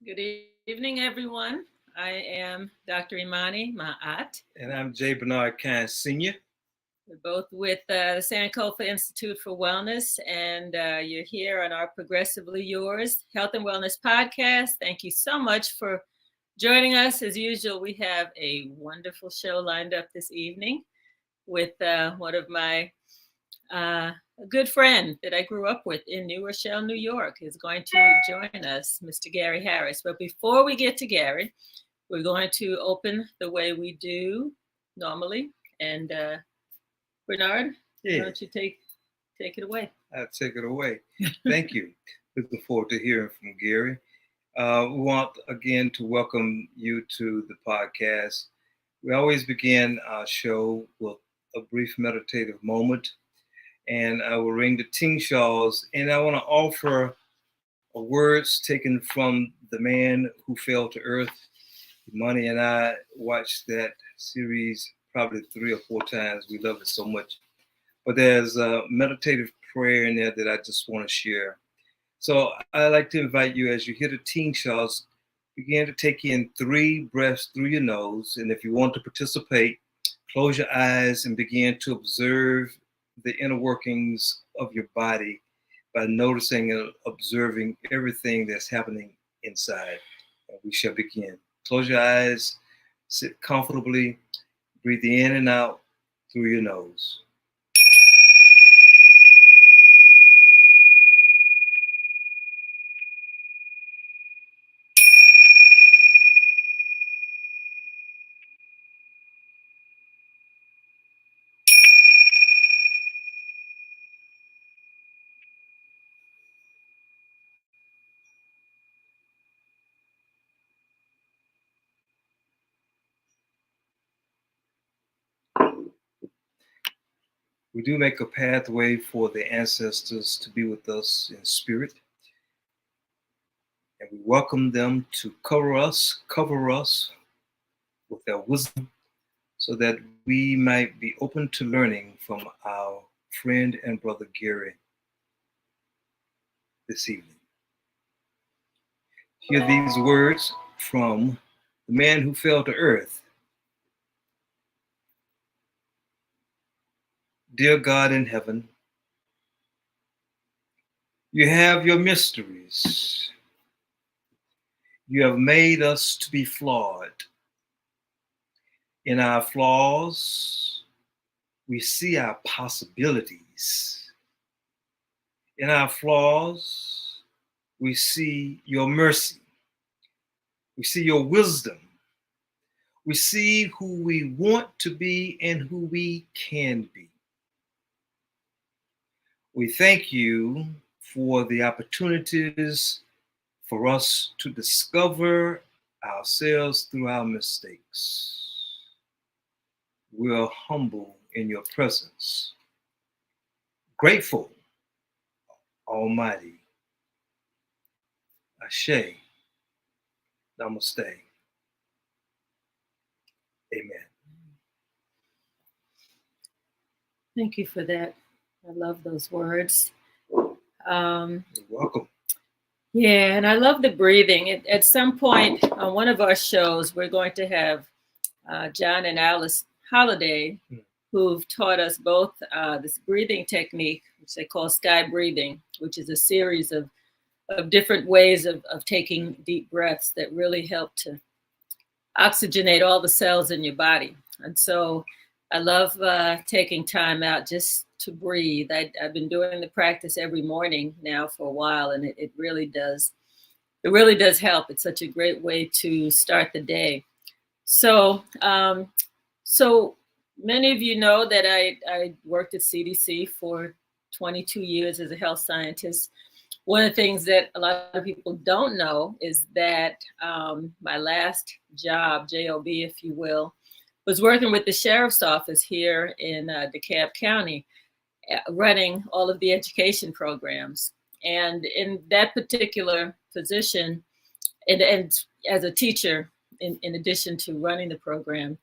Good evening, everyone. I am Dr. Imani, Ma'at. And I'm J. Bernard Kynes Sr. We're both with the Sankofa Institute for Wellness, and you're here on our Progressively Yours Health and Wellness podcast. Thank you so much for joining us. As usual, we have a wonderful show lined up this evening with one of my a good friend that I grew up with in New Rochelle, New York, is going to join us, Mr. Gary Harris. But before we get to Gary, we're going to open the way we do normally. And Bernard, why don't you take it away? I'll take it away. Thank you. Looking forward to hearing from Gary. We want again to welcome you to the podcast. We always begin our show with a brief meditative moment, and I will ring the ting shaws, and I want to offer words taken from The Man Who Fell to Earth. Imani and I watched that series probably 3 or 4 times. We love it so much. But there's a meditative prayer in there that I just want to share. So I'd like to invite you, as you hear the ting shaws, begin to take in 3 breaths through your nose. And if you want to participate, close your eyes and begin to observe the inner workings of your body by noticing and observing everything that's happening inside. And we shall begin. Close your eyes, sit comfortably, breathe in and out through your nose. We do make a pathway for the ancestors to be with us in spirit. And we welcome them to cover us with their wisdom so that we might be open to learning from our friend and brother Gary this evening. Hear these words from The Man Who Fell to Earth. Dear God in heaven, you have your mysteries. You have made us to be flawed. In our flaws, we see our possibilities. In our flaws, we see your mercy. We see your wisdom. We see who we want to be and who we can be. We thank you for the opportunities for us to discover ourselves through our mistakes. We are humble in your presence, grateful, Almighty. Ashe, Namaste. Amen. Thank you for that. I love those words. You're welcome. Yeah, and I love the breathing. At some point on one of our shows, we're going to have John and Alice Holiday, who've taught us both this breathing technique, which they call sky breathing, which is a series of different ways of taking deep breaths that really help to oxygenate all the cells in your body. And so I love taking time out just to breathe. I've been doing the practice every morning now for a while, and it really does. It really does help. It's such a great way to start the day. So, so many of you know that I worked at CDC for 22 years as a health scientist. One of the things that a lot of people don't know is that my last job, JOB, if you will, was working with the sheriff's office here in DeKalb County, running all of the education programs. And in that particular position, and as a teacher, in addition to running the program,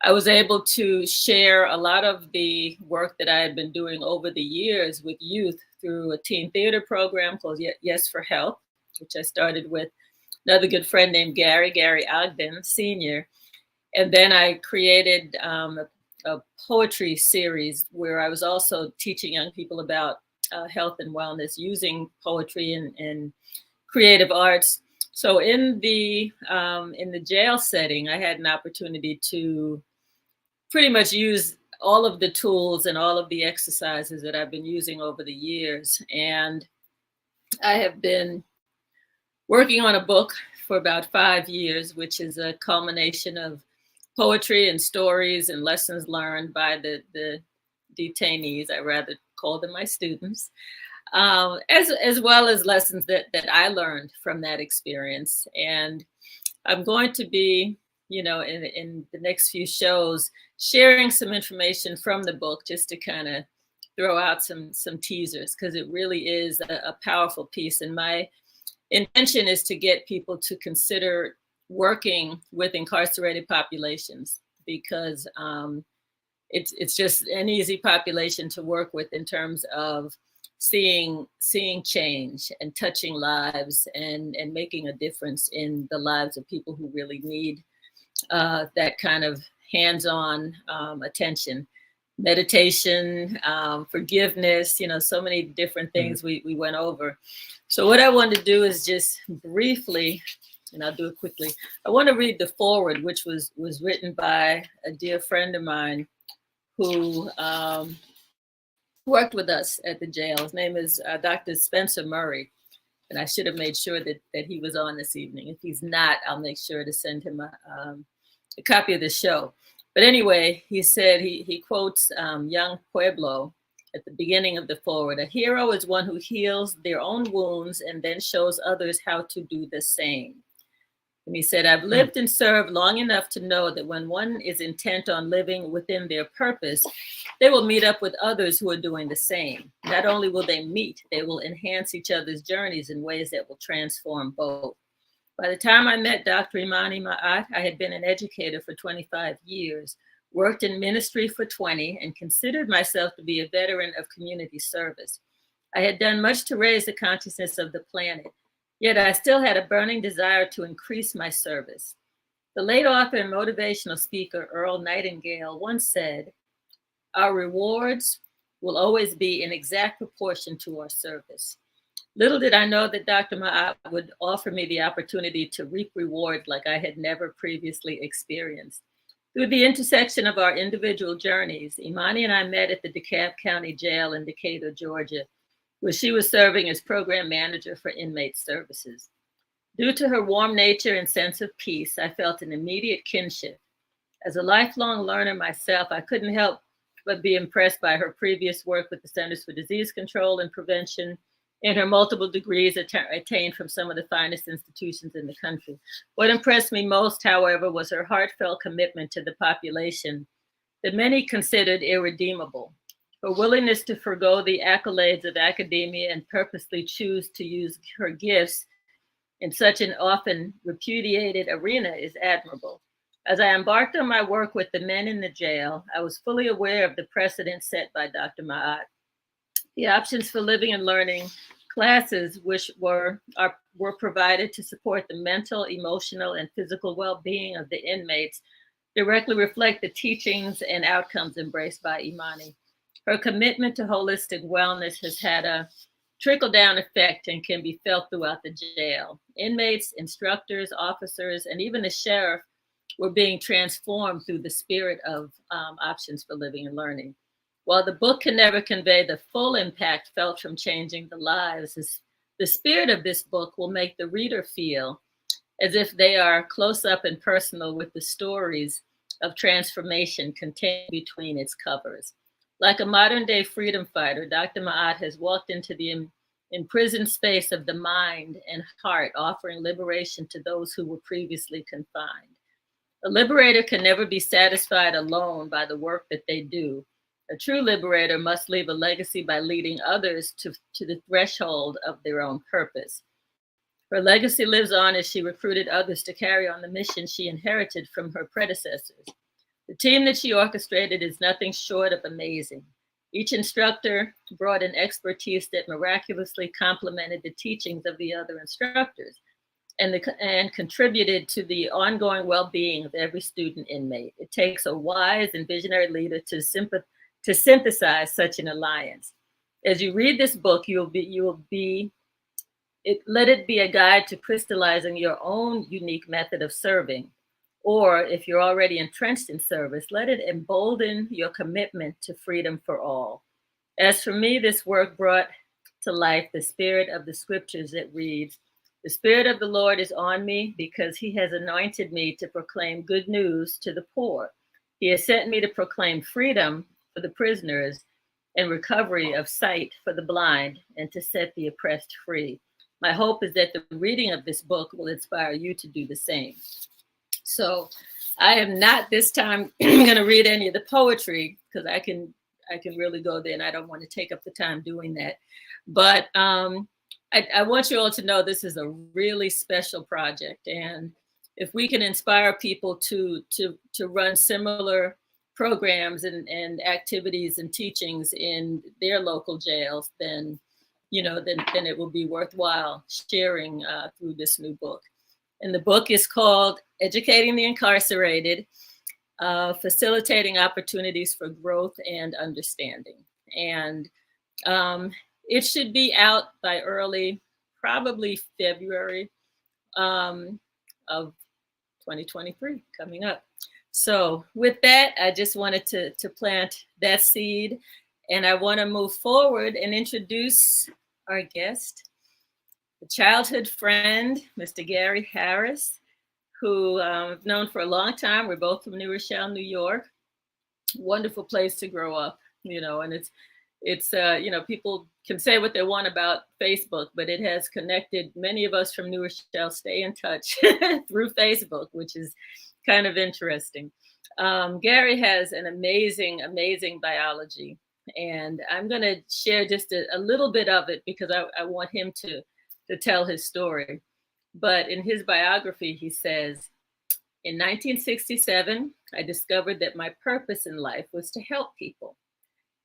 I was able to share a lot of the work that I had been doing over the years with youth through a teen theater program called Yes for Health, which I started with another good friend named Gary Ogden, Sr. And then I created a poetry series where I was also teaching young people about health and wellness using poetry and creative arts. So in the jail setting, I had an opportunity to pretty much use all of the tools and all of the exercises that I've been using over the years. And I have been working on a book for about 5 years, which is a culmination of poetry and stories and lessons learned by the detainees. I rather call them my students, as well as lessons that I learned from that experience. And I'm going to be, in the next few shows, sharing some information from the book just to kind of throw out some teasers, because it really is a powerful piece. And my intention is to get people to consider working with incarcerated populations, because it's just an easy population to work with in terms of seeing change and touching lives and making a difference in the lives of people who really need that kind of hands-on attention. Meditation, forgiveness, so many different things we went over. So what I want to do is just briefly, and I'll do it quickly, I want to read the foreword, which was written by a dear friend of mine who worked with us at the jail. His name is Dr. Spencer Murray. And I should have made sure that he was on this evening. If he's not, I'll make sure to send him a copy of the show. But anyway, he said, he quotes young Pueblo at the beginning of the foreword: "A hero is one who heals their own wounds and then shows others how to do the same." And he said, "I've lived and served long enough to know that when one is intent on living within their purpose, they will meet up with others who are doing the same. Not only will they meet, they will enhance each other's journeys in ways that will transform both." By the time I met Dr. Imani Ma'at, I had been an educator for 25 years, worked in ministry for 20, and considered myself to be a veteran of community service. I had done much to raise the consciousness of the planet, yet I still had a burning desire to increase my service. The late author and motivational speaker Earl Nightingale once said, "Our rewards will always be in exact proportion to our service." Little did I know that Dr. Ma'at would offer me the opportunity to reap reward like I had never previously experienced. Through the intersection of our individual journeys, Imani and I met at the DeKalb County Jail in Decatur, Georgia, where she was serving as program manager for inmate services. Due to her warm nature and sense of peace, I felt an immediate kinship. As a lifelong learner myself, I couldn't help but be impressed by her previous work with the Centers for Disease Control and Prevention and her multiple degrees attained from some of the finest institutions in the country. What impressed me most, however, was her heartfelt commitment to the population that many considered irredeemable. Her willingness to forgo the accolades of academia and purposely choose to use her gifts in such an often repudiated arena is admirable. As I embarked on my work with the men in the jail, I was fully aware of the precedent set by Dr. Ma'at. The options for living and learning classes, which were provided to support the mental, emotional, and physical well-being of the inmates, directly reflect the teachings and outcomes embraced by Imani. Her commitment to holistic wellness has had a trickle-down effect and can be felt throughout the jail. Inmates, instructors, officers, and even the sheriff were being transformed through the spirit of options for living and learning. While the book can never convey the full impact felt from changing the lives, the spirit of this book will make the reader feel as if they are close up and personal with the stories of transformation contained between its covers. Like a modern day freedom fighter, Dr. Ma'at has walked into the imprisoned space of the mind and heart, offering liberation to those who were previously confined. A liberator can never be satisfied alone by the work that they do. A true liberator must leave a legacy by leading others to the threshold of their own purpose. Her legacy lives on as she recruited others to carry on the mission she inherited from her predecessors. The team that she orchestrated is nothing short of amazing. Each instructor brought an expertise that miraculously complemented the teachings of the other instructors. and contributed to the ongoing well-being of every student inmate. It takes a wise and visionary leader to synthesize such an alliance. As you read this book, let it be a guide to crystallizing your own unique method of serving. Or if you're already entrenched in service, let it embolden your commitment to freedom for all. As for me, this work brought to life the spirit of the scriptures that reads, "The Spirit of the Lord is on me because he has anointed me to proclaim good news to the poor. He has sent me to proclaim freedom for the prisoners and recovery of sight for the blind and to set the oppressed free." My hope is that the reading of this book will inspire you to do the same. So I am not this time going to read any of the poetry because I can really go there and I don't want to take up the time doing that. But I want you all to know this is a really special project. And if we can inspire people to run similar programs and activities and teachings in their local jails, then it will be worthwhile sharing through this new book. And the book is called Educating the Incarcerated, Facilitating Opportunities for Growth and Understanding. And it should be out by probably February of 2023 coming up. So with that, I just wanted to plant that seed. And I want to move forward and introduce our guest, a childhood friend, Mr. Gary Harris, who I've known for a long time. We're both from New Rochelle, New York. Wonderful place to grow up, and it's people can say what they want about Facebook, but it has connected many of us from New Rochelle, stay in touch through Facebook, which is kind of interesting. Gary has an amazing, amazing biology. And I'm going to share just a little bit of it because I want him to tell his story. But in his biography, he says, in 1967, I discovered that my purpose in life was to help people.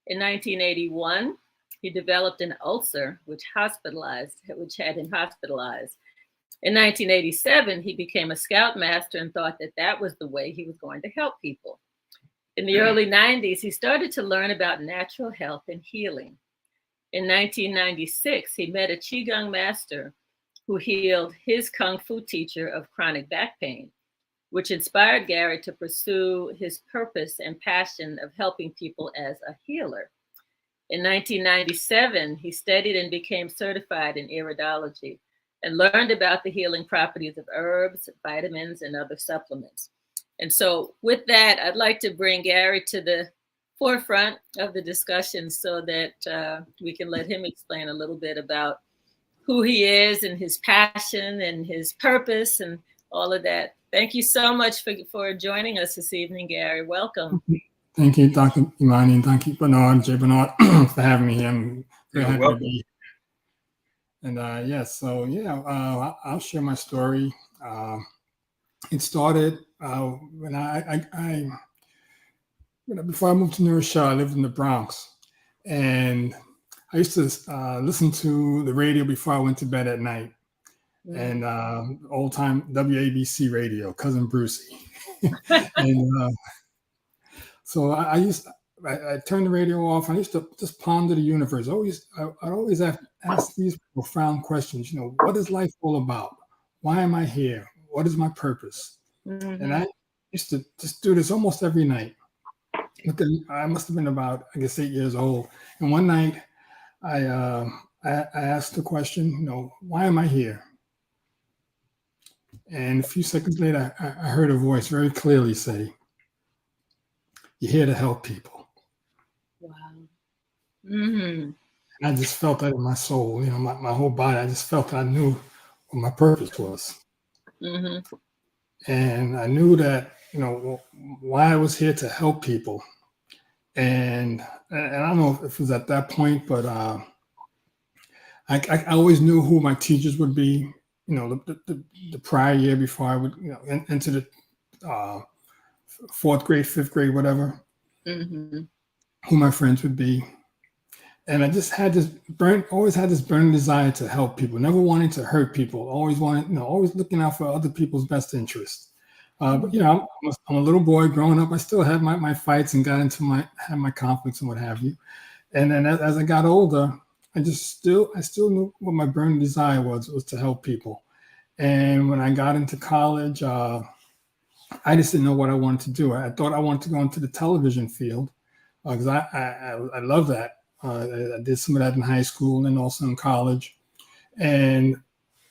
In 1981, he developed an ulcer, which had him hospitalized. In 1987, he became a scoutmaster and thought that was the way he was going to help people. In the early 90s, he started to learn about natural health and healing. In 1996, he met a Qigong master who healed his Kung Fu teacher of chronic back pain, which inspired Gary to pursue his purpose and passion of helping people as a healer. In 1997, he studied and became certified in Iridology and learned about the healing properties of herbs, vitamins, and other supplements. And so with that, I'd like to bring Gary to the forefront of the discussion so that we can let him explain a little bit about who he is and his passion and his purpose and all of that. Thank you so much for joining us this evening, Gary. Welcome. Thank you, Dr. Imani, and thank you, Bernard, Bernard, for having me here. I'm very happy to be here. And I'll share my story. It started when before I moved to New Rochelle, I lived in the Bronx, and I used to listen to the radio before I went to bed at night, and old time WABC radio, Cousin Brucey, and so I turned the radio off. I used to just ponder the universe. I'd always ask these profound questions. What is life all about? Why am I here? What is my purpose? Mm-hmm. And I used to just do this almost every night. But then I must have been about, 8 years old. And one night I asked the question, why am I here? And a few seconds later, I heard a voice very clearly say, "You're here to help people." Wow. Mm-hmm. And I just felt that in my soul, my whole body. I just felt that I knew what my purpose was. Mm-hmm. And I knew that, why I was here to help people. And I don't know if it was at that point, but I always knew who my teachers would be, the prior year before I would, into the fourth grade, fifth grade, whatever, mm-hmm. who my friends would be. And I just had this always had this burning desire to help people, never wanting to hurt people, always always looking out for other people's best interests. But I'm a little boy growing up. I still had my fights and had my conflicts and what have you. And then as I got older, I still knew what my burning desire was to help people. And when I got into college, I just didn't know what I wanted to do. I thought I wanted to go into the television field because I love that. I did some of that in high school and also in college. And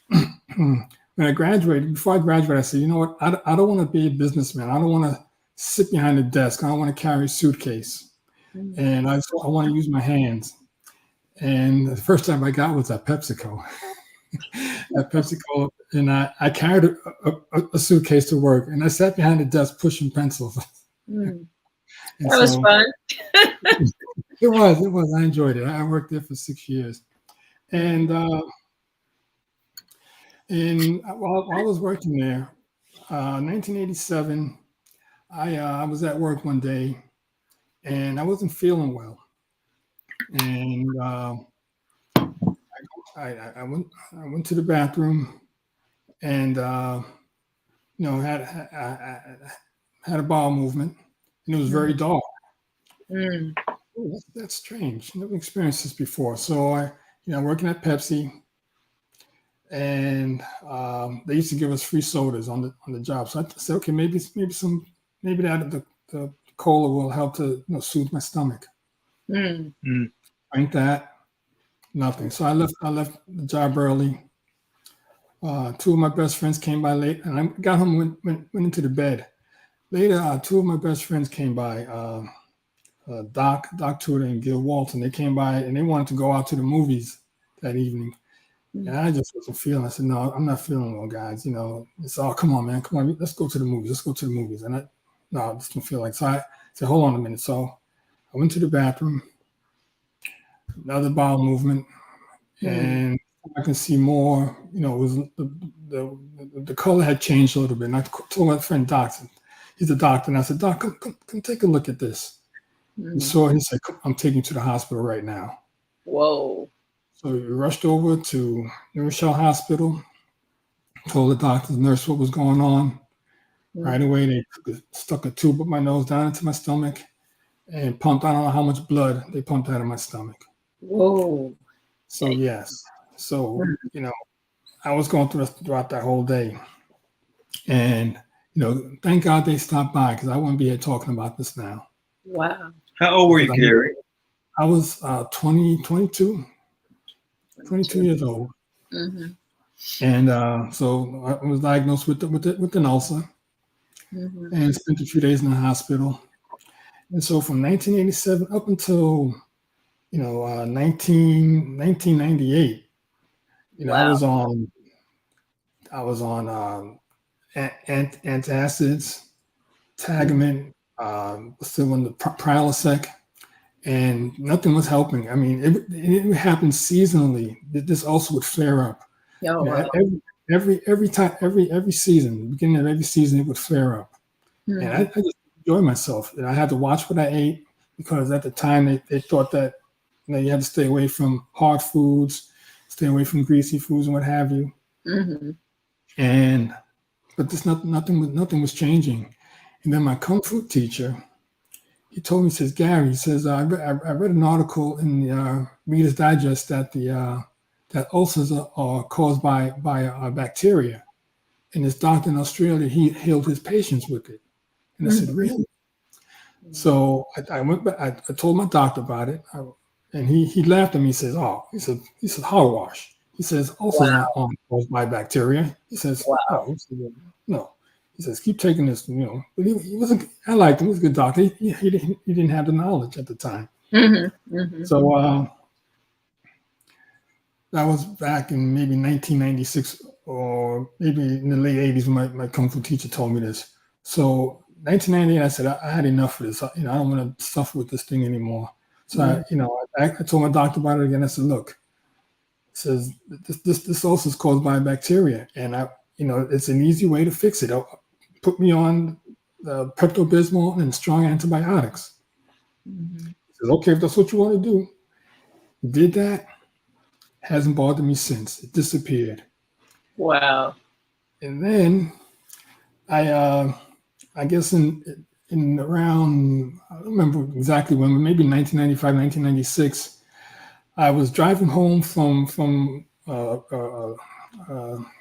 when I graduated, before I graduated, I said, you know what? I don't want to be a businessman. I don't want to sit behind a desk. I don't want to carry a suitcase. And I want to use my hands. And the first job I got was at PepsiCo. At PepsiCo, and I carried a suitcase to work, and I sat behind the desk pushing pencils. That was fun. It was. I enjoyed it. I worked there for 6 years, and while I was working there, 1987, I was at work one day, and I wasn't feeling well, and I went to the bathroom, and had a bowel movement, and it was very dark. Oh, that's strange. Never experienced this before. So working at Pepsi, and they used to give us free sodas on the job. So I said, okay, maybe that the cola will help to soothe my stomach. Drank that, nothing. So I left the job early. Two of my best friends came by late, and I got home, went into the bed. Later, two of my best friends came by, Doc Tudor and Gil Walton. They came by, and they wanted to go out to the movies that evening. And I just wasn't feeling. I said, no, I'm not feeling well, guys. It's all, come on, man, come on, let's go to the movies. And I just don't feel like. So I said, hold on a minute. So I went to the bathroom, another bowel movement, and I can see more. It was the color had changed a little bit. And I told my friend Doc, he's a doctor, and I said, Doc, come take a look at this. So he said, I'm taking you to the hospital right now. Whoa. So we rushed over to New Rochelle Hospital, told the doctor, the nurse what was going on. Right away, they stuck a tube up my nose down into my stomach and pumped, I don't know how much blood they pumped out of my stomach. Whoa. So, yes. So, I was going throughout that whole day. And, thank God they stopped by because I wouldn't be here talking about this now. Wow. How old were you, Gary? I was 22 years old. And so I was diagnosed with an ulcer and spent a few days in the hospital. And so from 1987 up until 1998, wow. I was on antacids, Tagamet, still on the Prilosec, and nothing was helping. I mean, it happened seasonally. This also would flare up. Oh, wow. Every season, beginning of every season, it would flare up. And I just enjoy myself. And I had to watch what I ate because at the time they thought that you had to stay away from hard foods, stay away from greasy foods and what have you. But nothing was changing. And then my Kung Fu teacher, he told me, he says, Gary, he says, I read an article in the Reader's Digest that that ulcers are caused by bacteria. And this doctor in Australia, he healed his patients with it. And I said, really? So I went back, I told my doctor about it, and he laughed at me. He says, he said, hogwash. He says, ulcers aren't caused by bacteria. He says, oh, no. He says, keep taking this, But he wasn't. I liked him. He was a good doctor. He didn't have the knowledge at the time. So that was back in maybe 1996 or maybe in the late 80s when my Kung Fu teacher told me this. So 1998, I said, I had enough of this. I don't want to suffer with this thing anymore. So I told my doctor about it again. I said, look, it says this ulcer is caused by a bacteria, and it's an easy way to fix it. Put me on the Pepto-Bismol and strong antibiotics. He says, okay, if that's what you want to do. Did that, hasn't bothered me since. It disappeared. Wow. And then I guess in around, I don't remember exactly when, maybe 1995, 1996, I was driving home from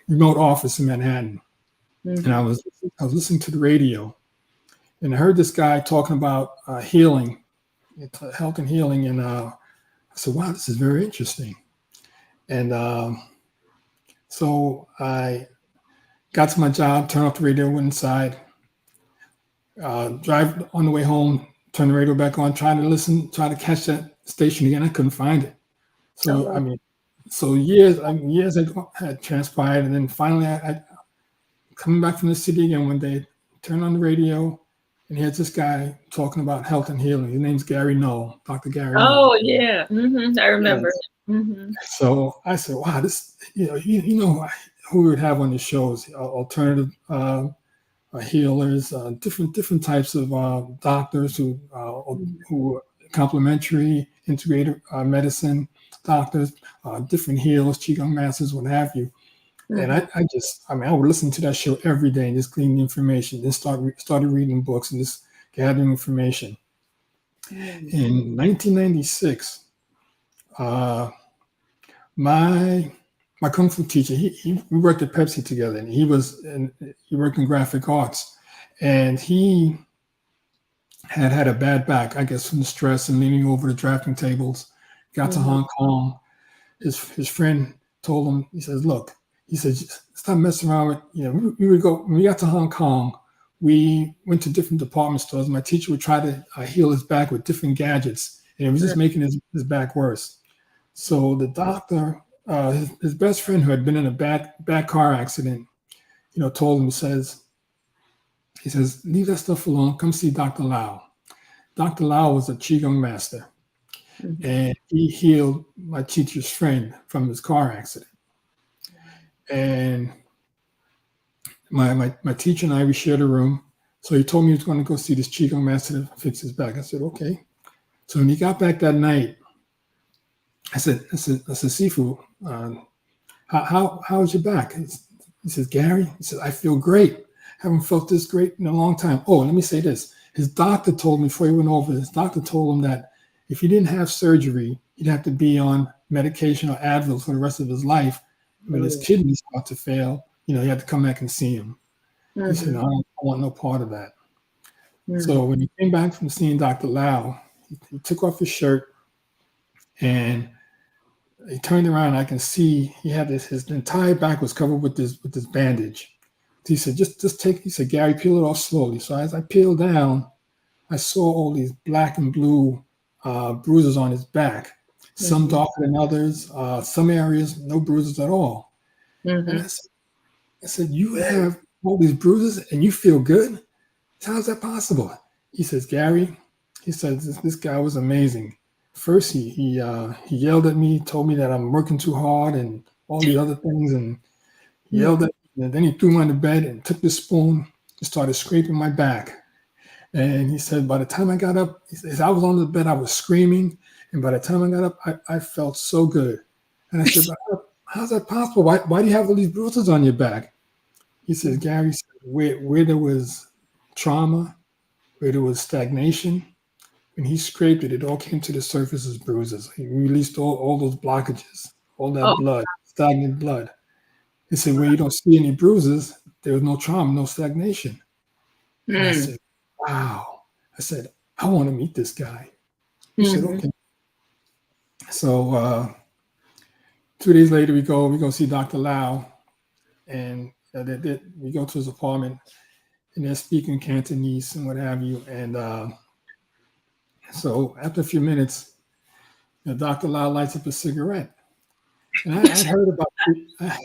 remote office in Manhattan, and I was listening to the radio, and I heard this guy talking about healing, health and healing, and I said, "Wow, this is very interesting." And so I got to my job, turned off the radio, went inside, drive on the way home, turn the radio back on, try to catch that station again. I couldn't find it. So I mean, so years had transpired, and then finally, I coming back from the city again one day, turned on the radio, and here's this guy talking about health and healing. His name's Gary Knoll, Dr. Gary Knoll. Oh yeah, I remember. Yes. So I said, "Wow, this you know who we would have on the shows, alternative healers, different types of doctors who complementary, integrative medicine doctors, different healers, qigong masters, what have you." And I would listen to that show every day and just glean the information. Then started reading books and just gathering information. In 1996, my kung fu teacher, we worked at Pepsi together, and he worked in graphic arts, and he had a bad back, I guess, from the stress and leaning over the drafting tables. Got to Hong Kong. His friend told him, he says, "Look," he said, "stop messing around with, we would go, when we got to Hong Kong, we went to different department stores. My teacher would try to heal his back with different gadgets, and it was just making his back worse." So the doctor, his best friend, who had been in a bad car accident, told him, he says, "Leave that stuff alone. Come see Dr. Lau." Dr. Lau was a qigong master, and he healed my teacher's friend from his car accident. And my teacher and I, we shared a room. So he told me he was going to go see this qigong master to fix his back. I said, "Okay." So when he got back that night, I said, "Sifu, how's your back?" He says, "Gary," he said, "I feel great. Haven't felt this great in a long time." Oh, let me say this. His doctor told me before he went over, his doctor told him that if he didn't have surgery, he'd have to be on medication or Advil for the rest of his life. When his kidneys start to fail, he had to come back and see him. He said, "No, I don't want no part of that." So when he came back from seeing Dr. Lau, he took off his shirt and he turned around. I can see he had his entire back was covered with this bandage. He said, just take, he said, "Gary, peel it off slowly." So as I peeled down, I saw all these black and blue bruises on his back, some darker than others, some areas, no bruises at all. And I said, "You have all these bruises and you feel good? How's that possible?" He says, "Gary," he says, "this guy was amazing. First, he yelled at me, told me that I'm working too hard and all these other things, and he yelled at me. And then he threw me on the bed and took the spoon and started scraping my back. And he said, by the time I got up, he says, I was on the bed, I was screaming. And by the time I got up, I felt so good." And I said, "How's that possible? Why do you have all these bruises on your back?" He says, "Gary, where there was trauma, where there was stagnation, when he scraped it, it all came to the surface as bruises. He released all those blockages, all that blood, stagnant blood." He said, "Where you don't see any bruises, there was no trauma, no stagnation." And I said, "Wow." I said, "I want to meet this guy." He said, "Okay." So 2 days later, we go see Dr. Lau, and we go to his apartment, and they're speaking Cantonese and what have you. And so after a few minutes, Dr. Lau lights up a cigarette, and I heard about I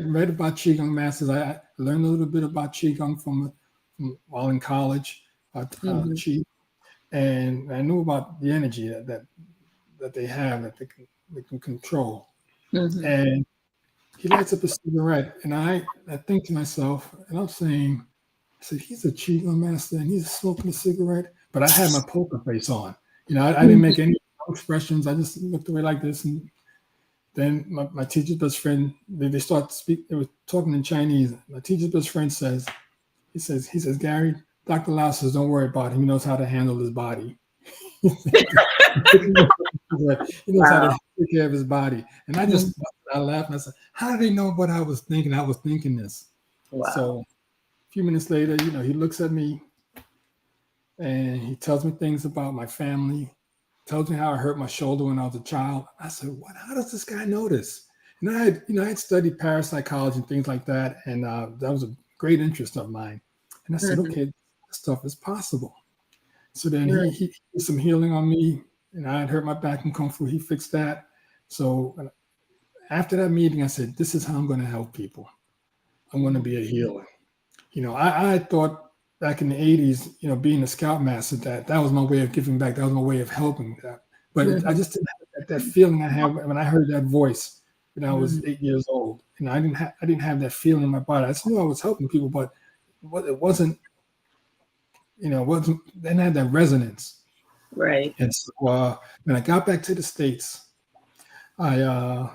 read about qigong masters. I learned a little bit about qigong from while in college, qi, and I knew about the energy that they have that they can control. And he lights up a cigarette, and I think to myself, and I'm saying, I said, he's a qigong master and he's smoking a cigarette, but I had my poker face on I didn't make any expressions. I just looked away like this, and then my teacher's best friend, they start to speak. They were talking in Chinese. My teacher's best friend says, he says, Gary, Dr. Lau says, don't worry about him. He knows how to handle his body. He knows how to take care of his body. And I laughed and I said, how did they know what I was thinking? I was thinking this. Wow. So a few minutes later, he looks at me and he tells me things about my family, tells me how I hurt my shoulder when I was a child. I said, what? How does this guy know this? And I had studied parapsychology and things like that. And that was a great interest of mine. And I said, okay, this stuff is possible. So then he did some healing on me, and I had hurt my back in Kung Fu. He fixed that. So after that meeting, I said, this is how I'm going to help people. I'm going to be a healer. I thought back in the 80s, being a scoutmaster, that was my way of giving back. That was my way of helping that. But I just didn't have that feeling I had when I heard that voice when I was 8 years old. And I didn't have that feeling in my body. I just knew I was helping people, but it wasn't, didn't have that resonance. Right. And so when I got back to the States, I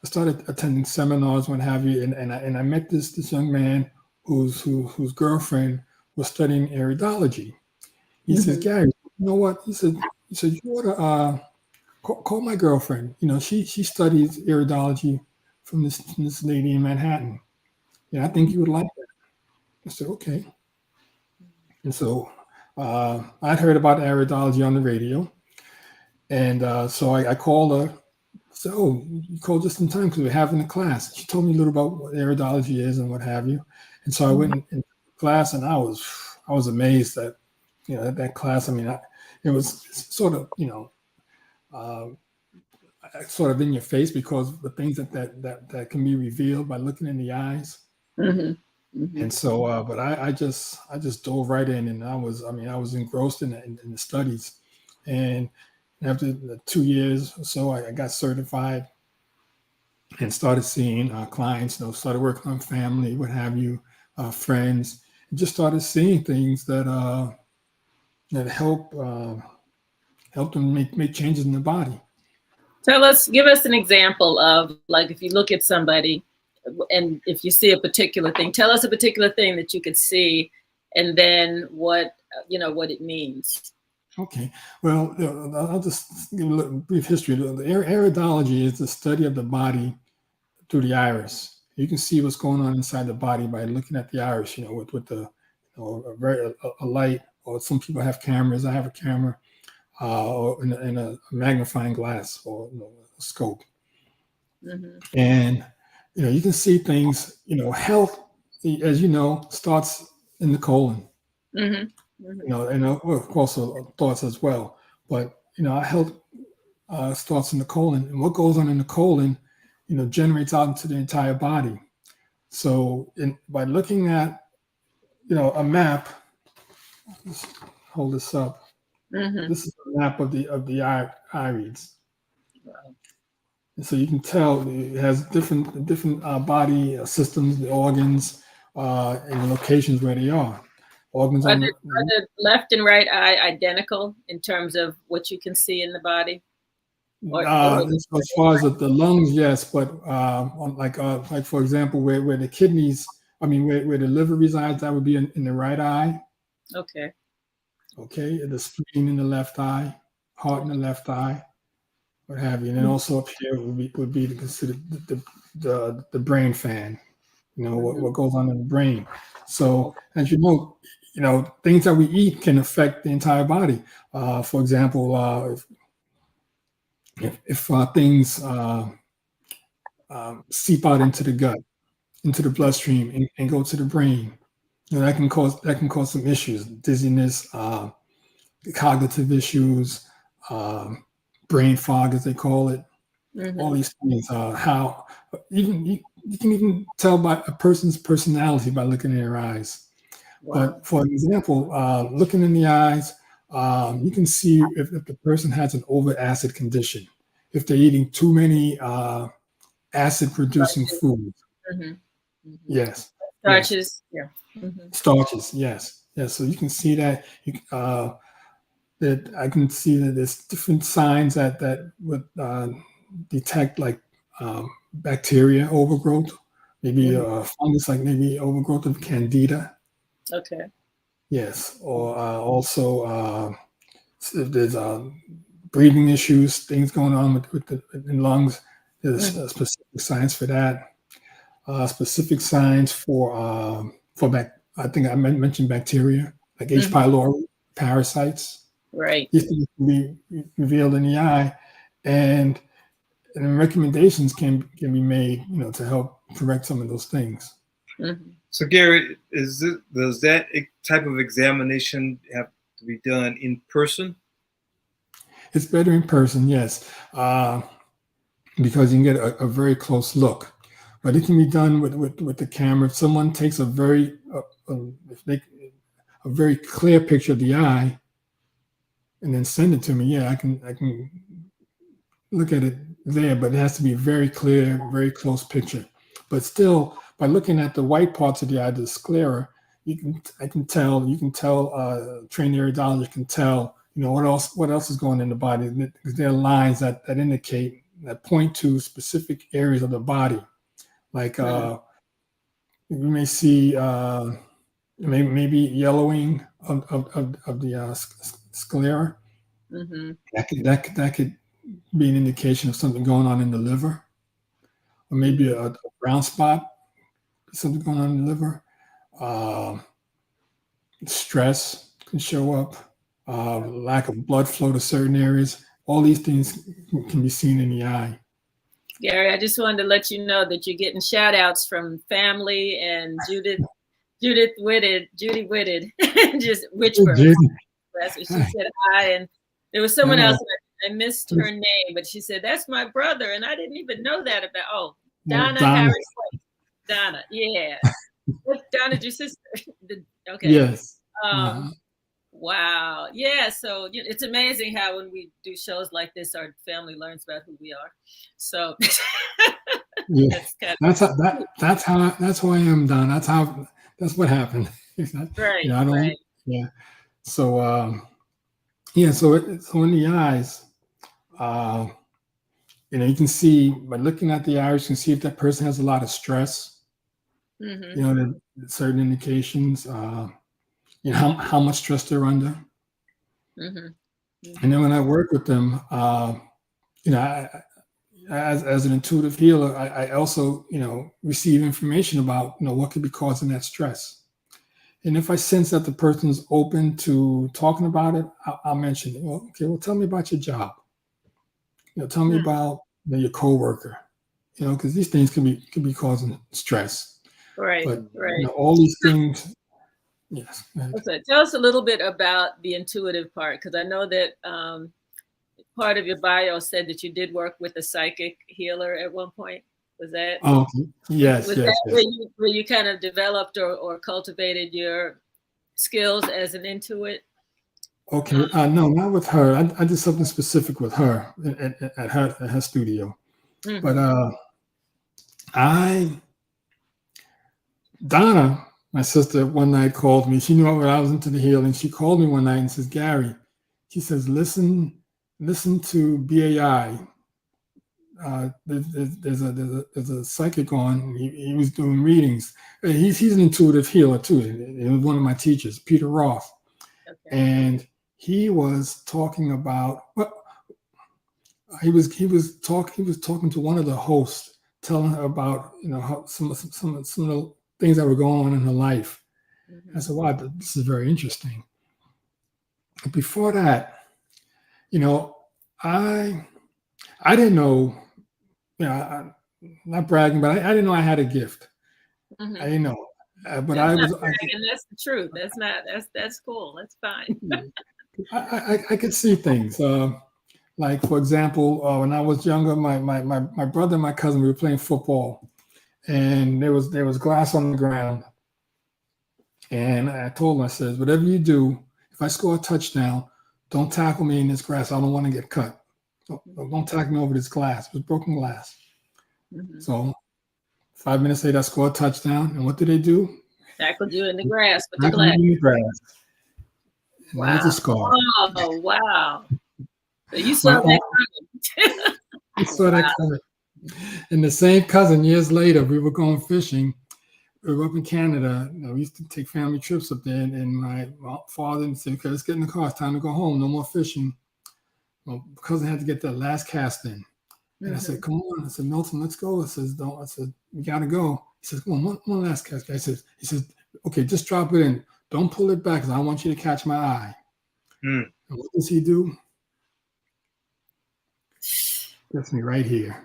started attending seminars, what have you, and I met this young man whose girlfriend was studying iridology. He says, Gary, you know what? He said you ought to call my girlfriend. She studies iridology from this lady in Manhattan. I think you would like that. I said, okay. And so I'd heard about iridology on the radio. And so I called her. So you called just in time because we were having a class. She told me a little about what iridology is and what have you. And so I went in class, and I was amazed that, that class. I mean, it was sort of, sort of in your face because the things that can be revealed by looking in the eyes. And so, but I just dove right in, and I was engrossed in the studies. And after 2 years or so, I got certified and started seeing clients, started working on family, what have you, friends, and just started seeing things that help them make changes in the body. Give us an example of, like, if you look at somebody and if you see a particular thing, tell us a particular thing that you could see, and then what it means. Okay. Well, I'll just give a little brief history. The iridology is the study of the body through the iris. You can see what's going on inside the body by looking at the iris, with the a light, or some people have cameras. I have a camera, or in a magnifying glass, or a scope. And you can see things. Health, as you know, starts in the colon. And of course thoughts as well. But health starts in the colon, and what goes on in the colon, generates out into the entire body. So by looking at a map, let's hold this up. This is a map of the irids. And so you can tell it has different body systems, the organs, and the locations where they are. Organs are the left and right eye identical in terms of what you can see in the body? As far as the lungs, yes, but like for example, where the kidneys, where the liver resides, that would be in the right eye. Okay. Okay, the spleen in the left eye, heart in the left eye, what have you, and then also up here would be considered the brain fan. What goes on in the brain. So as you know, things that we eat can affect the entire body. For example, if things seep out into the gut, into the bloodstream, and go to the brain, that can cause some issues: dizziness, cognitive issues, brain fog, as they call it. All these things. How you can even tell by a person's personality by looking in their eyes. Wow. But for example, looking in the eyes, you can see if the person has an over acid condition, if they're eating too many acid producing foods. Yes. Starches. Yes. Starches. Yes. Yes. So you can see that. that I can see that there's different signs that would detect like bacteria overgrowth, maybe fungus, like maybe overgrowth of candida. Okay. Yes, or also if there's breathing issues, things going on with the lungs. There's specific signs for that. Specific signs for I think I mentioned bacteria like H. pylori, parasites. Right. These things can be revealed in the eye, and recommendations can be made, to help correct some of those things. So, Gary, does that type of examination have to be done in person? It's better in person, yes, because you can get a very close look. But it can be done with the camera. If someone takes a very clear picture of the eye and then send it to me, yeah, I can look at it there, but it has to be a very clear, very close picture. But still, by looking at the white parts of the eye, the sclera, you can tell, trained iridologist can tell, what else is going in the body. Because there are lines that indicate, that point to specific areas of the body. Like you may see maybe yellowing of the sclera. That could be an indication of something going on in the liver, or maybe a brown spot, something going on in the liver. Stress can show up, lack of blood flow to certain areas. All these things can be seen in the eye. Gary, I just wanted to let you know that you're getting shout outs from family and Judy Whitted, just Witchburg. That's what she said. And there was someone else, I missed her name, but she said, that's my brother. And I didn't even know that about, Donna. Harris. Donna, yeah. Donna's your sister. Okay. Yes. Wow. Yeah. So it's amazing how when we do shows like this, our family learns about who we are. So yeah. That's who I am, Don. That's what happened. Right. Yeah. So so in the eyes, you can see by looking at the eyes, you can see if that person has a lot of stress. Certain indications. How much stress they're under. And then when I work with them, as an intuitive healer, I also, receive information about, what could be causing that stress. And if I sense that the person's open to talking about it, I'll mention it. Well, tell me about your job. Tell me about your coworker. Because these things can be causing stress. Right. But right. All these things. Yes. Okay. Tell us a little bit about the intuitive part, because I know that part of your bio said that you did work with a psychic healer at one point. Was that? Oh, yes. Was that where you kind of developed or cultivated your skills as an intuit? Okay. No, not with her. I did something specific with her at her studio. But Donna, my sister, one night called me. She knew I was into the healing. She called me one night and says, Gary, she says, listen to BAI. There's a psychic on. He was doing readings. He's an intuitive healer too. He was one of my teachers, Peter Roth. Okay. And he was talking about he was talking to one of the hosts, telling her about how some of the things that were going on in her life. I said, wow, this is very interesting. But before that, I didn't know, I'm not bragging, but I didn't know I had a gift. I didn't know. But that's that's the truth. That's cool. That's fine. I could see things. Like, for example, when I was younger, my brother and my cousin, we were playing football, and there was glass on the ground. And I told him, I said, whatever you do, if I score a touchdown, don't tackle me in this grass. I don't want to get cut. Don't tackle me over this glass. It was broken glass. So 5 minutes later, I scored a touchdown. And what did they do? Tackled you in the grass with the glass. In the grass. And there's a scar. Oh, wow. So you saw My that coming. I saw that coming. And the same cousin, years later, we were going fishing. We were up in Canada. We used to take family trips up there, and my father said, "Okay, let's get in the car. It's time to go home. No more fishing." My cousin had to get that last cast in. And I said, "Come on." I said, "Milton, let's go." I said, "Don't." I said, "We got to go." He says, "Come on, one last cast." He says, "Okay, just drop it in. Don't pull it back because I want you to catch my eye." And what does he do? Gets me right here.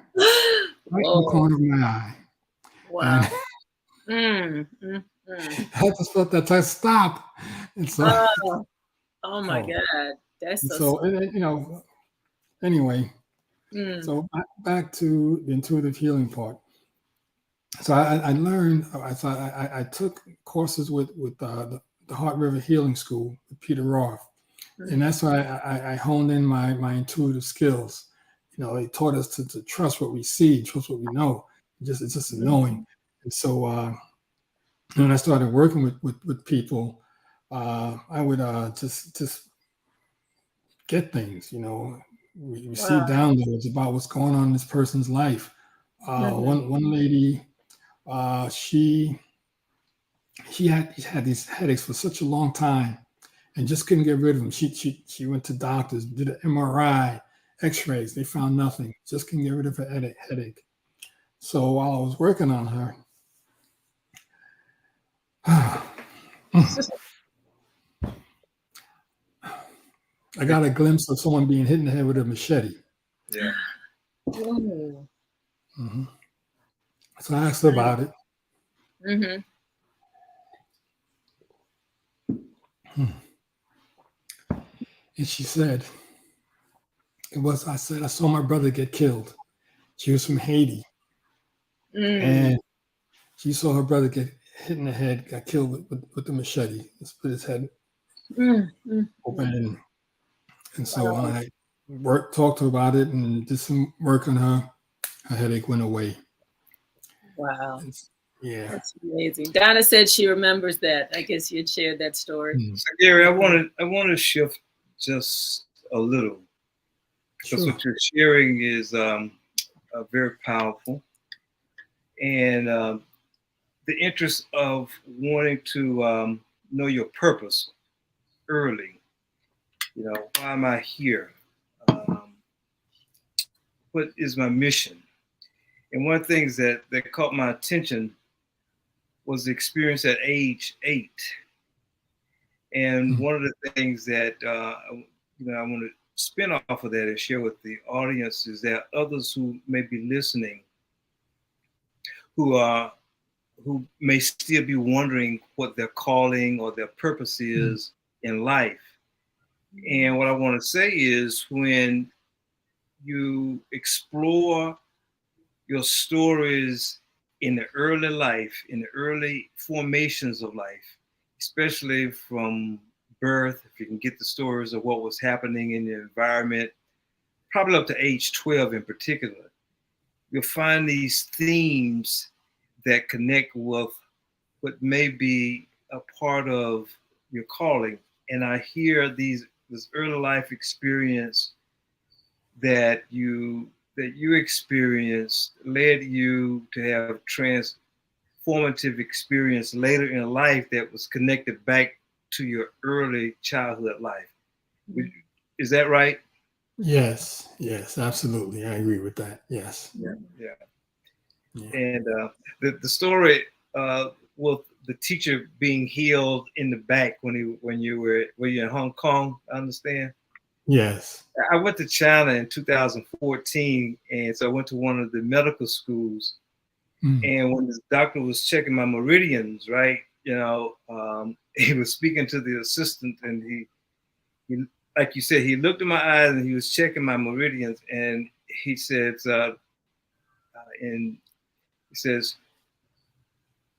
Right in the corner of my eye. Wow. And I just felt that time stop. And so, oh my God. That's so anyway, so back to the intuitive healing part. So I learned, I took courses with the Heart River Healing School with Peter Roth. And that's why I honed in my intuitive skills. They taught us to trust what we see, trust what we know. It's just a knowing. And so when I started working with people, I would just get things. We receive downloads about what's going on in this person's life. One lady, she had these headaches for such a long time and just couldn't get rid of them. She went to doctors, did an MRI, X-rays. They found nothing. Just couldn't get rid of her headache. So while I was working on her, I got a glimpse of someone being hit in the head with a machete. Yeah. So I asked her about it. And she said, I said, I saw my brother get killed. She was from Haiti. And she saw her brother get hit in the head, got killed with the machete, split his head open. And so when I talked to her about it and did some work on her headache went away. Wow. Yeah. That's amazing. Donna said she remembers that. I guess you had shared that story. So Gary, I want to shift just a little because what you're sharing is very powerful, and the interest of wanting to know your purpose early. Why am I here? What is my mission? And one of the things that caught my attention was the experience at age 8. And one of the things that I want to spin off of that and share with the audience is that others who may be listening, who may still be wondering what their calling or their purpose is in life. And what I want to say is when you explore your stories in the early life, in the early formations of life, especially from birth, if you can get the stories of what was happening in the environment, probably up to age 12 in particular, you'll find these themes that connect with what may be a part of your calling. And I hear this early life experience that you experienced led you to have transformative experience later in life that was connected back to your early childhood life. Is that right? Yes, absolutely. I agree with that. Yes. Yeah. And the story with the teacher being healed in the back were you in Hong Kong, I understand? Yes. I went to China in 2014, and so I went to one of the medical schools. And when the doctor was checking my meridians, right, he was speaking to the assistant, and he, like you said, he looked in my eyes and he was checking my meridians, and he says,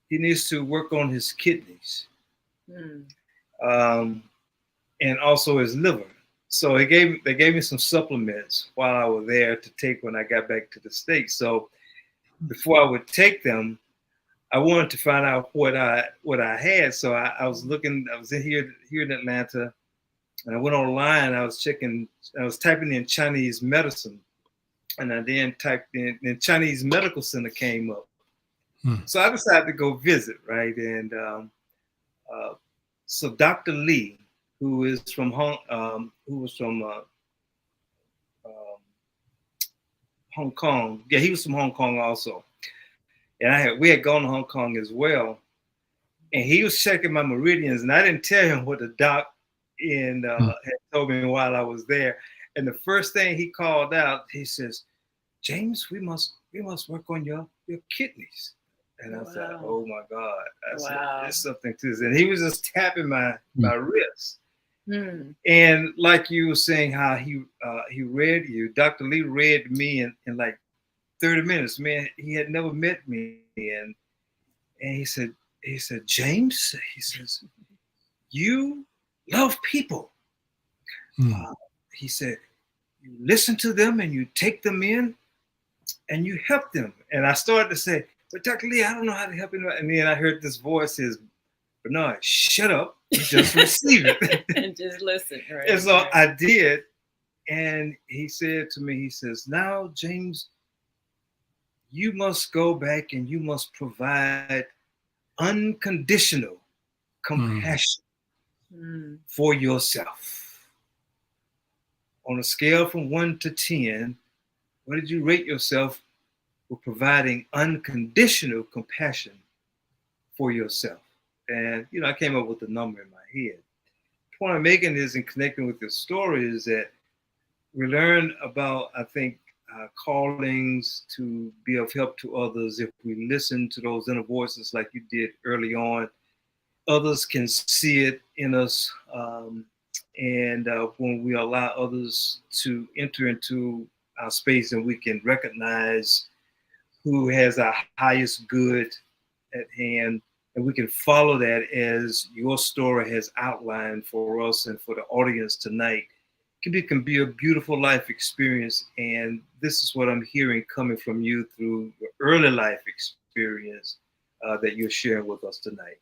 he needs to work on his kidneys, and also his liver. So they gave me some supplements while I was there to take when I got back to the States. So before I would take them, I wanted to find out what I had. So I was looking. I was in here in Atlanta, And I went online, I was typing in Chinese medicine, and I then typed in, and Chinese Medical Center came up. So I decided to go visit, right? And so Dr. Lee, who was from Hong Kong. Yeah, he was from Hong Kong also. And we had gone to Hong Kong as well. And he was checking my meridians, and I didn't tell him what the doc had told me while I was there. And the first thing he called out, he says, "James, we must work on your kidneys." And I said, "Oh my God!" I said, "There's something to this." And he was just tapping my wrist. And like you were saying, how he read you, Dr. Lee read me in like 30 minutes. Man, he had never met me, and he said, "James," he says, "you love people." He said, "You listen to them and you take them in and you help them." And I started to say, "But Dr. Lee, I don't know how to help him." And then I heard this voice says, "Bernard, shut up, just receive it." And just listen. Right? And so I did. And he said to me, he says, "Now, James, you must go back and you must provide unconditional compassion for yourself. On a scale from 1 to 10, what did you rate yourself for providing unconditional compassion for yourself?" And, I came up with a number in my head. The point I'm making is, in connecting with your story, is that we learn about, I think, callings to be of help to others. If we listen to those inner voices like you did early on, others can see it in us. And when we allow others to enter into our space, and we can recognize who has our highest good at hand, and we can follow that as your story has outlined for us and for the audience tonight, it can be a beautiful life experience. And this is what I'm hearing coming from you through your early life experience that you're sharing with us tonight.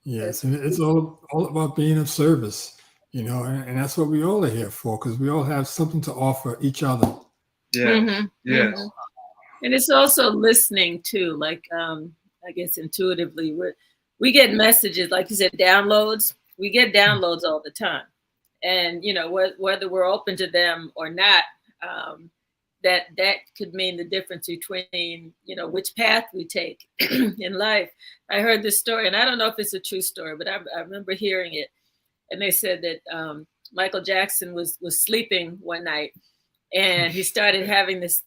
Yes, and it's all about being of service, and that's what we all are here for, because we all have something to offer each other. Yeah. Yes. And it's also listening too, like I guess intuitively we get messages, like you said, downloads. We get downloads all the time. And, whether we're open to them or not, that could mean the difference between, which path we take in life. I heard this story, and I don't know if it's a true story, but I remember hearing it. And they said that Michael Jackson was sleeping one night, and he started having this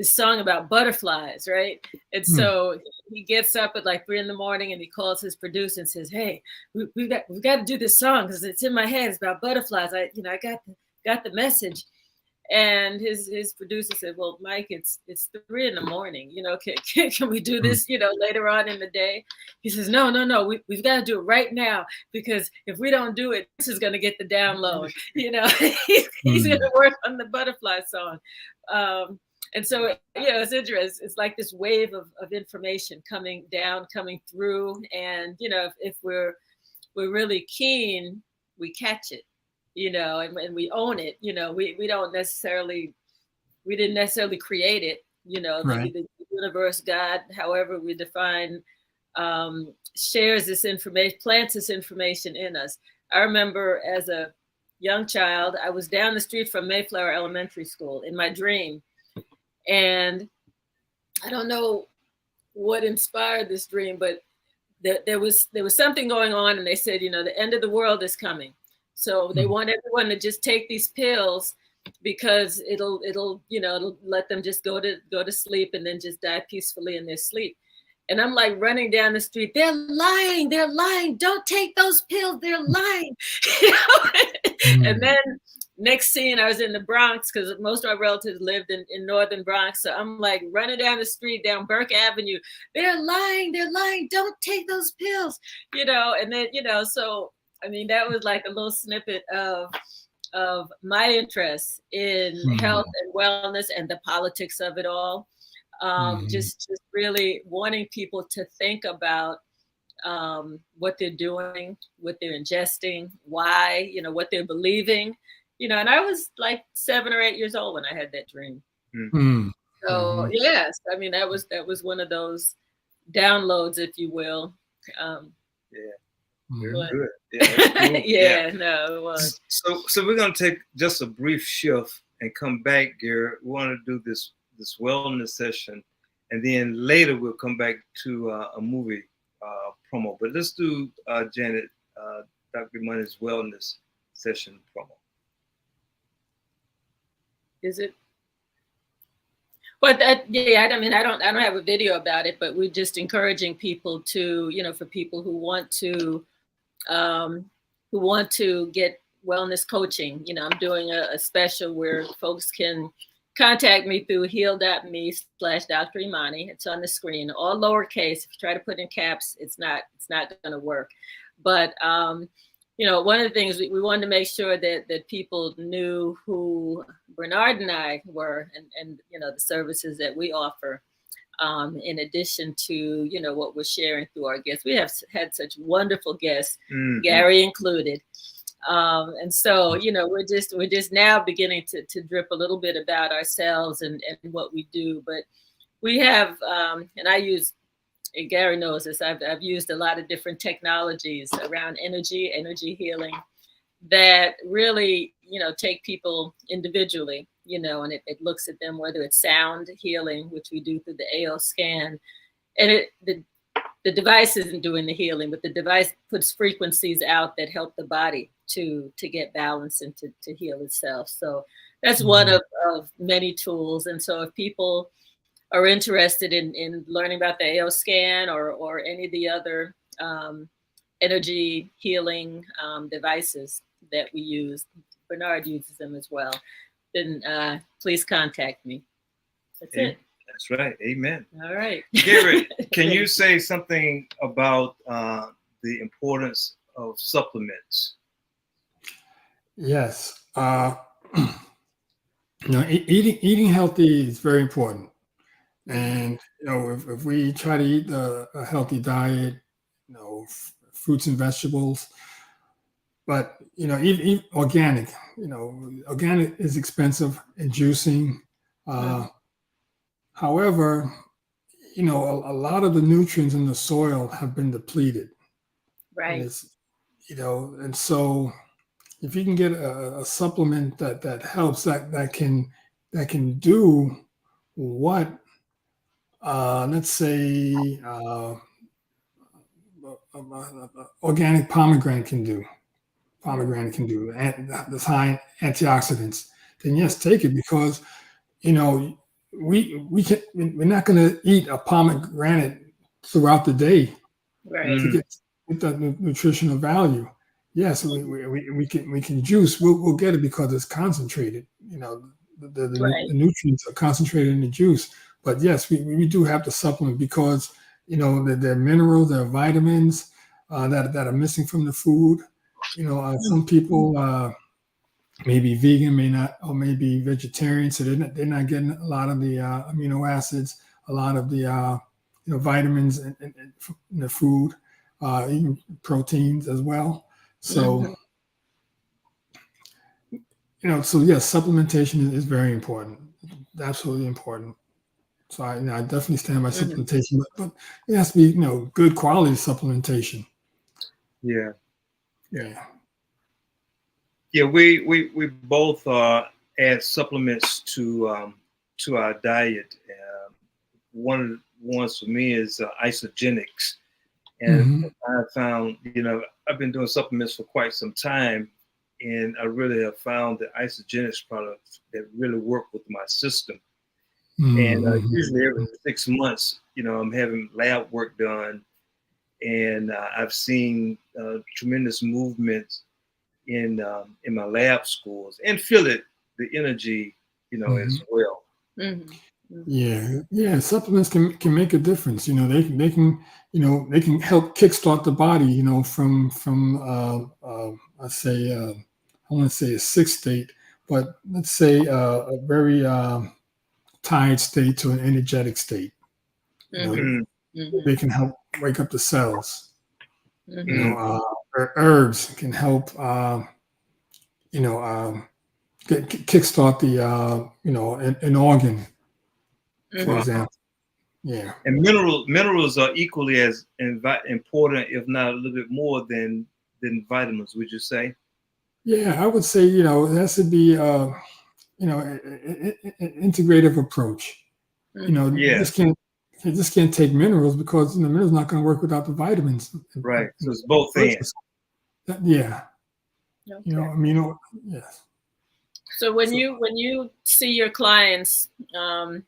song about butterflies, right? And so he gets up at like 3 a.m. and he calls his producer and says, "Hey, we've got to do this song because it's in my head. It's about butterflies. I got the message." And his producer said, "Well, Mike, it's 3 a.m. Can we do this, later on in the day?" He says, No. We've got to do it right now, because if we don't do it, this is going to get the download. He's going to work on the butterfly song. And so, it's interesting. It's like this wave of information coming down, coming through. And, if we're really keen, we catch it, and we own it. We didn't necessarily create it, Right. the universe, God, however we define, shares this information, plants this information in us. I remember as a young child, I was down the street from Mayflower Elementary School in my dream. And I don't know what inspired this dream, but there was something going on, and they said, the end of the world is coming. So they want everyone to just take these pills, because it'll let them just go to sleep and then just die peacefully in their sleep. And I'm like running down the street. They're lying. Don't take those pills. They're lying. And then next scene, I was in the Bronx, because most of my relatives lived in northern Bronx. So I'm like running down the street, down Burke Avenue. They're lying. Don't take those pills. And then, so, I mean, that was like a little snippet of my interest in health and wellness and the politics of it all. Just really wanting people to think about what they're doing, what they're ingesting, why, what they're believing, and I was like 7 or 8 years old when I had that dream. Mm-hmm. So yes, I mean, that was one of those downloads, if you will. Very good. Yeah, that's cool. Yeah, no, it was. So we're going to take just a brief shift and come back, Gary. We want to do this wellness session, and then later we'll come back to a movie promo. But let's do Janet, Dr. Imani's wellness session promo. Is it? But I mean, I don't have a video about it, but we're just encouraging people to, for people who want to get wellness coaching. I'm doing a special where folks can contact me through heal.me/Dr. Imani. It's on the screen, all lowercase. If you try to put in caps, it's not going to work. But one of the things we wanted to make sure that people knew who Bernard and I were, and the services that we offer. In addition to, what we're sharing through our guests. We have had such wonderful guests, Gary included. And so, we're just now beginning to drip a little bit about ourselves and what we do. But we have, and I use, and Gary knows this, I've used a lot of different technologies around energy healing that really, take people individually, and it looks at them, whether it's sound healing, which we do through the AO scan. And the device isn't doing the healing, but the device puts frequencies out that help the body to get balance and to heal itself. So that's one of many tools. And so if people are interested in learning about the AO scan or any of the other energy healing devices that we use, Bernard uses them as well, then please contact me. That's it. That's right. Amen. All right. Gary, can you say something about the importance of supplements? Yes. Eating healthy is very important. And, if we try to eat a healthy diet, fruits and vegetables, but, eat organic, organic is expensive in juicing. However, a lot of the nutrients in the soil have been depleted. Right. And so if you can get a supplement that helps, that can do what, let's say, organic pomegranate can do. This high antioxidants. Then yes, take it, because we're not going to eat a pomegranate throughout the day, right, to get that nutritional value. Yes, we can juice. We'll get it because it's concentrated. The nutrients are concentrated in the juice. But yes, we do have to supplement, because there are minerals, there are vitamins that are missing from the food. Some people may be vegan, may not, or may be vegetarian, so they're not getting a lot of the amino acids, a lot of the vitamins in the food, even proteins as well. So so yes, supplementation is very important, absolutely important. So I definitely stand by supplementation, but it has to be good quality supplementation. Yeah. Yeah, we both add supplements to our diet. One of the ones for me is isogenics, and I found I've been doing supplements for quite some time, and I really have found the isogenics products that really work with my system. And usually every 6 months, I'm having lab work done, and I've seen tremendous movement in my lab scores, and feel the energy, as well. Yeah. Supplements can make a difference. They can help kickstart the body. From let's say I want to say a sick state, but let's say a very tired state to an energetic state. They can help wake up the cells. Mm-hmm. You know, herbs can help. Kickstart the an organ, for example. Yeah. And minerals are equally as important, if not a little bit more than vitamins. Would you say? Yeah, I would say it has to be an integrative approach. Mm-hmm. You just can't take minerals because minerals not going to work without the vitamins. Right. So it's both things. Yeah. Okay. Yes. So when you see your clients, and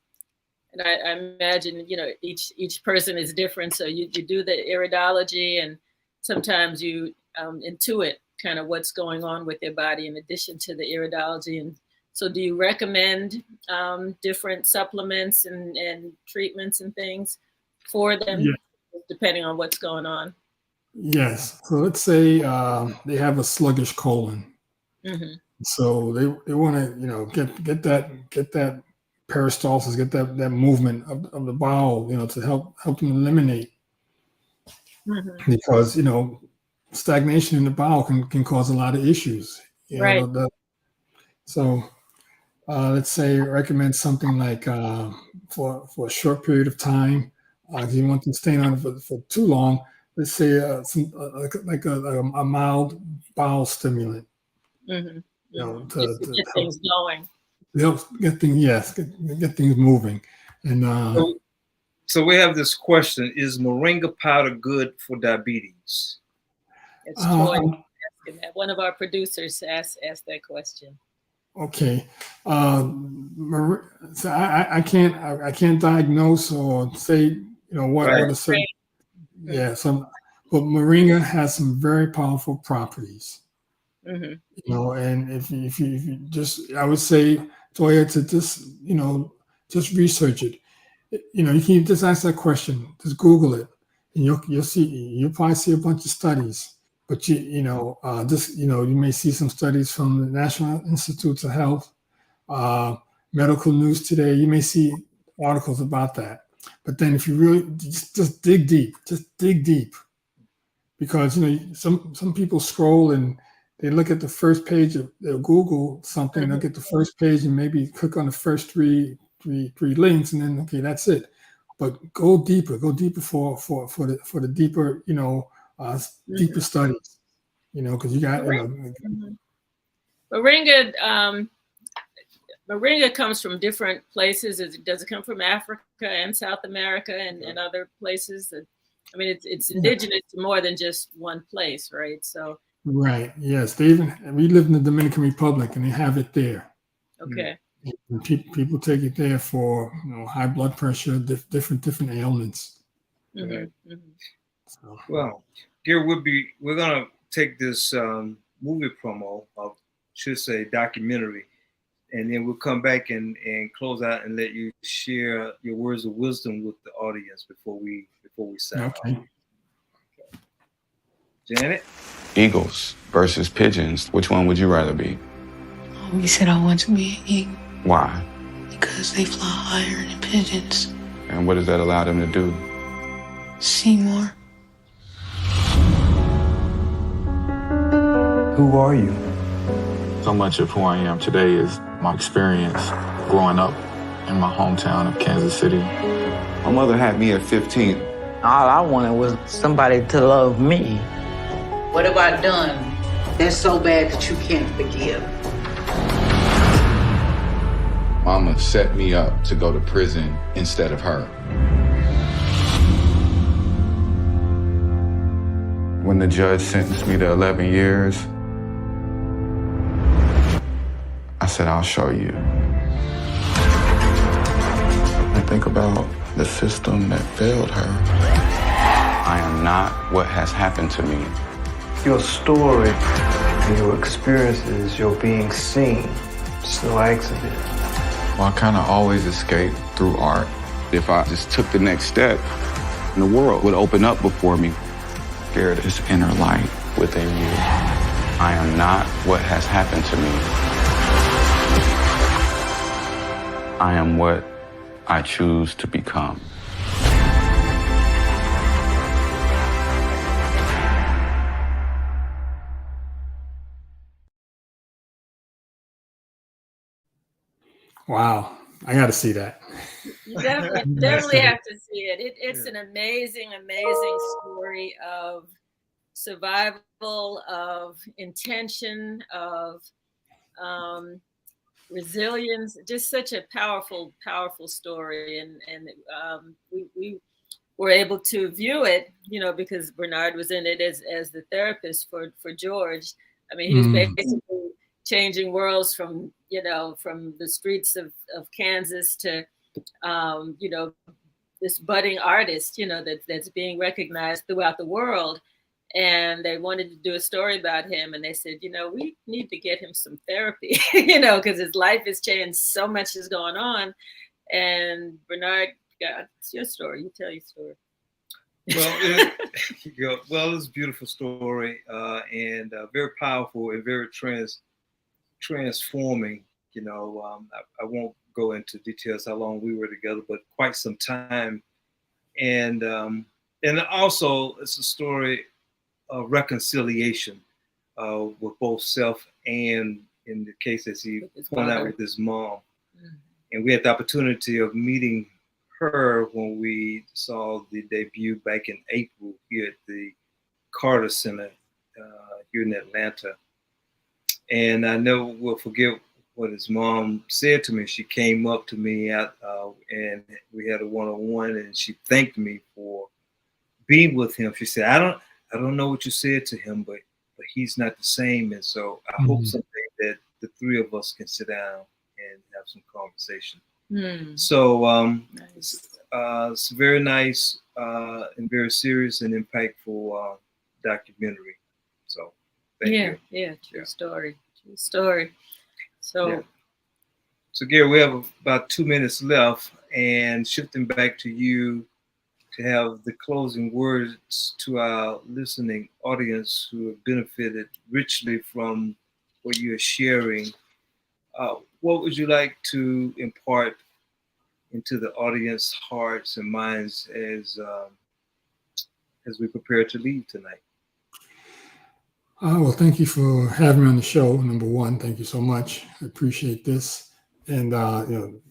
I imagine each person is different. So you do the iridology, and sometimes you intuit kind of what's going on with their body in addition to the iridology. And so, do you recommend different supplements and treatments and things for them, depending on what's going on? Yes. So let's say they have a sluggish colon. Mm-hmm. So they want to get that peristalsis, get that movement of the bowel, to help them eliminate. Mm-hmm. Because stagnation in the bowel can cause a lot of issues. Right. So let's say recommend something like for a short period of time. If you want them staying on it for too long, let's say like a mild bowel stimulant. Mm-hmm. To get things going. Help get things moving. And so we have this question: is moringa powder good for diabetes? It's Troy asking that. One of our producers asked that question. Okay, so I can't diagnose or say what a certain but moringa has some very powerful properties. Mm-hmm. And if you just, I would say, Toya, to just research it. You can just ask that question, just Google it, and you'll probably see a bunch of studies. But you may see some studies from the National Institutes of Health, Medical News Today. You may see articles about that. But then if you really just dig deep, because some people scroll and they look at the first page of, they'll Google something, they'll get the first page and maybe click on the first three links, and then okay, that's it. But go deeper for the deeper deeper studies, because you got Moringa comes from different places. Does it come from Africa and South America and other places? I mean, it's indigenous to more than just one place, right? So. Right. Yes. We live in the Dominican Republic, and they have it there. Okay. And people take it there for high blood pressure, different ailments. Mm-hmm. So. Well, Gary, we're gonna take this movie promo, or should say documentary, and then we'll come back and close out and let you share your words of wisdom with the audience before we sign off. Janet? Eagles versus pigeons. Which one would you rather be? You said I want to be an eagle. Why? Because they fly higher than pigeons. And what does that allow them to do? See more. Who are you? So much of who I am today is my experience growing up in my hometown of Kansas City. My mother had me at 15. All I wanted was somebody to love me. What have I done that's so bad that you can't forgive? Mama set me up to go to prison instead of her. When the judge sentenced me to 11 years, I said, I'll show you. I think about the system that failed her. I am not what has happened to me. Your story and your experiences, your being seen, it's no accident. Well, I kind of always escape through art. If I just took the next step, the world would open up before me. Scared of this inner light within you. I am not what has happened to me. I am what I choose to become. Wow, I got to see that. You definitely have to see it. It's an amazing, amazing story of survival, of intention, of resilience. Just such a powerful, powerful story, and we were able to view it, because Bernard was in it as the therapist for George. I mean, he was basically changing worlds from the streets of Kansas to this budding artist, that's being recognized throughout the world. And they wanted to do a story about him, and they said, we need to get him some therapy, because his life has changed, so much is going on. And Bernard, it's your story. You tell your story. Well, it's a beautiful story, and very powerful and very transforming. I won't go into details how long we were together, but quite some time. And also it's a story of reconciliation with both self and, in the case as he pointed out, with his mom. Mm-hmm. And we had the opportunity of meeting her when we saw the debut back in April here at the Carter Center here in Atlanta. And I never will forget what his mom said to me. She came up to me and we had a one-on-one, and she thanked me for being with him. She said, I don't know what you said to him, but he's not the same. And so I hope someday that the three of us can sit down and have some conversation. So nice. It's very nice and very serious and impactful documentary. So thank you. Yeah, true story. So Gary, we have about 2 minutes left, and shifting back to you to have the closing words to our listening audience who have benefited richly from what you are sharing. What would you like to impart into the audience hearts and minds as we prepare to leave tonight? Well, thank you for having me on the show. Number one, thank you so much. I appreciate this, and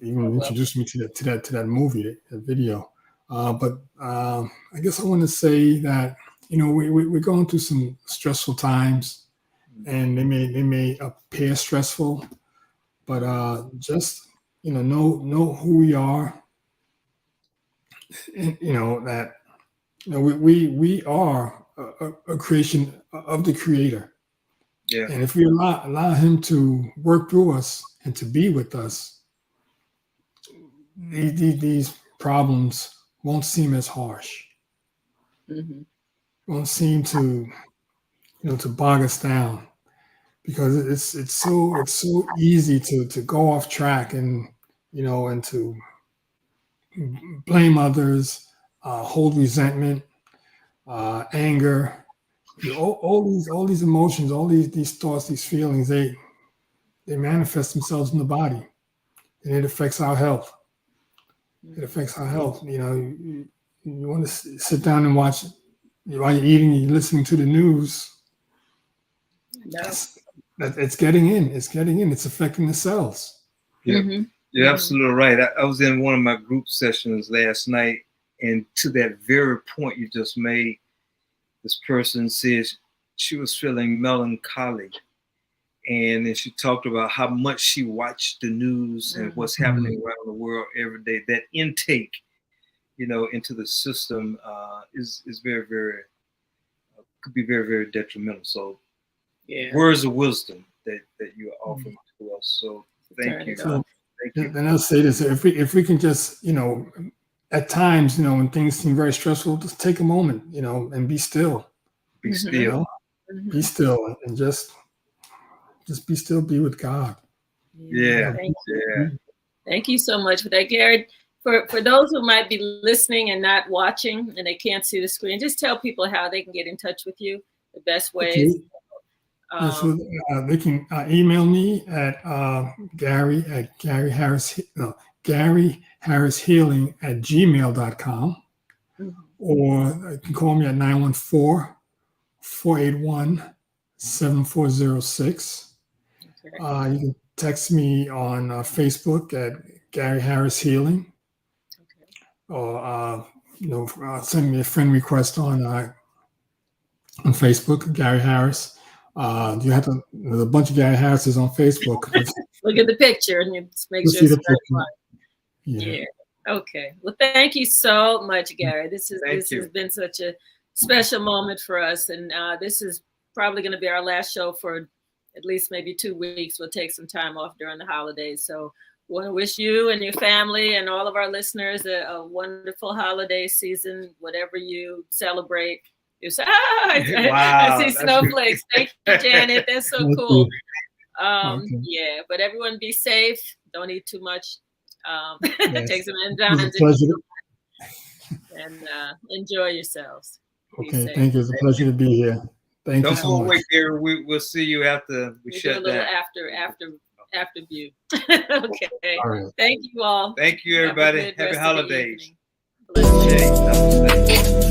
even introduced me to that movie, that video. But I guess I want to say that we're going through some stressful times, and they may appear stressful, but just know who we are, and that we are a creation of the Creator. Yeah. And if we allow Him to work through us and to be with us, these problems won't seem as harsh. Mm-hmm. Won't seem to to bog us down, because it's so easy to go off track and and to blame others, hold resentment, anger, all these emotions, all these thoughts, these feelings, they manifest themselves in the body, and it affects our health. It affects our health. You want to sit down and watch while you're eating, you're listening to the news. It's getting in. It's affecting the cells. Yeah, mm-hmm. You're absolutely right. I was in one of my group sessions last night, and to that very point you just made, this person says she was feeling melancholy, and then she talked about how much she watched the news and what's happening around the world every day. That intake, into the system is very, very could be very, very detrimental. So, words of wisdom that you are offering to us. So, thank you. Thank you. And I'll say this: if we can just, at times, when things seem very stressful, just take a moment, and be still. Be still. Be still, and just be still. Be with God. Yeah. Thank you so much for that, Gary. For those who might be listening and not watching, and they can't see the screen, just tell people how they can get in touch with you. The best ways. Okay. So they can email me at GaryHarrisHealing@gmail.com, or you can call me at 914-481-7406. You can text me on Facebook at Gary Harris Healing, or send me a friend request on Facebook, Gary Harris. You have to. There's a bunch of Gary Harrises on Facebook. Look at the picture and you just make sure it's the right one. Yeah. Okay. Well, thank you so much, Gary. This has been such a special moment for us, and this is probably going to be our last show for at least maybe 2 weeks. We'll take some time off during the holidays. So we want to wish you and your family and all of our listeners a wonderful holiday season, whatever you celebrate. I see snowflakes. Thank you, Janet. That's so cool. Yeah, but everyone be safe. Don't eat too much. Take some enzymes and enjoy yourselves. Okay, thank you. It's a pleasure to be here. Thank you so much. Wait, Gary. We'll see you after we shut down. After view. Okay. All right. Thank you all. Thank you, everybody. Happy holidays. Bless you.